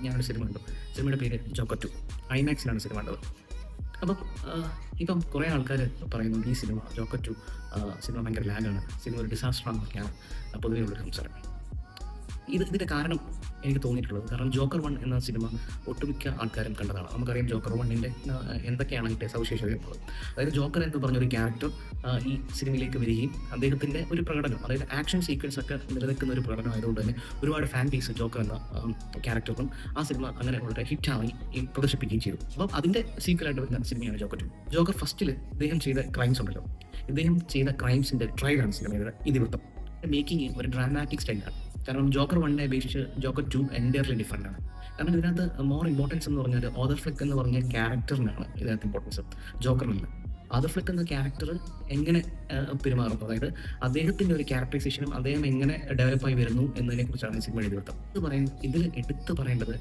ഞാനൊരു സിനിമ കണ്ടു. സിനിമയുടെ പേര് ജോക്കർ 2. ഐമാക്സിലാണ് സിനിമ കണ്ടത്. അപ്പം ഇപ്പം കുറേ ആൾക്കാർ പറയുന്നു ഈ സിനിമ ജോക്കർ 2 സിനിമ ഭയങ്കര ലാഗാണ്, സിനിമ ഒരു ഡിസാസ്റ്ററാണെന്നൊക്കെയാണ് പൊതുവേ ഉള്ളൊരു സംസാരം. ഇതിൻ്റെ കാരണം എനിക്ക് തോന്നിയിട്ടുള്ളത്, കാരണം ജോക്കർ 1 എന്ന സിനിമ ഒട്ടുമിക്ക ആൾക്കാരും കണ്ടതാണ്. നമുക്കറിയാം ജോക്കർ 1ൻ്റെ എന്തൊക്കെയാണ് അതിൻ്റെ സവിശേഷതയുള്ളത്. അതായത് ജോക്കർ എന്ന് പറഞ്ഞൊരു ക്യാരക്ടർ ഈ സിനിമയിലേക്ക് വരികയും അദ്ദേഹത്തിൻ്റെ ഒരു പ്രകടനം, അതായത് ആക്ഷൻ സീക്വൻസ് ഒക്കെ നിലനിൽക്കുന്ന ഒരു പ്രകടനം ആയതുകൊണ്ട് തന്നെ ഒരുപാട് ഫാൻ ബേസ് ജോക്കർ എന്ന ക്യാരക്ടറും ആ സിനിമ അങ്ങനെ വളരെ ഹിറ്റായി പ്രദർശിപ്പിക്കുകയും ചെയ്തു. അപ്പം അതിൻ്റെ സീക്വലായിട്ട് വരുന്ന സിനിമയാണ് ജോക്കർ 2. ജോക്കർ ഫസ്റ്റിൽ ഇദ്ദേഹം ചെയ്ത ക്രൈംസ് ഉണ്ടല്ലോ, ഇദ്ദേഹം ചെയ്ത ക്രൈംസിൻ്റെ ട്രയലാണ് സിനിമയുടെ ഇതിവൃത്തം. മേക്കിംഗ് ഒരു ഡ്രാമാറ്റിക് സ്റ്റൈലാണ്. കാരണം ജോക്കർ 1നെ അപേക്ഷിച്ച് ജോക്കർ 2 എൻറ്റയർലി ഡിഫറൻ്റ് ആണ്. കാരണം ഇതിനകത്ത് മോർ ഇമ്പോർട്ടൻസ് എന്ന് പറഞ്ഞാൽ ഓദർ ഫ്ലെക്ക് എന്ന് പറഞ്ഞ ക്യാരക്ടറിനാണ് ഇതിനകത്ത് ഇമ്പോർട്ടൻസ്, ജോക്കറിനില്ല. ഓദർ ഫ്ലെക്ക് എന്ന ക്യാരക്ടർ എങ്ങനെ പെരുമാറുന്നു, അതായത് അദ്ദേഹത്തിൻ്റെ ഒരു ക്യാരക്ടറൈസേഷനും അദ്ദേഹം എങ്ങനെ ഡെവലപ്പായി വരുന്നു എന്നതിനെക്കുറിച്ചാണ് ഈ സിനിമ എഴുതിവൃത്തം. ഇതിൽ എടുത്ത് പറയേണ്ടത്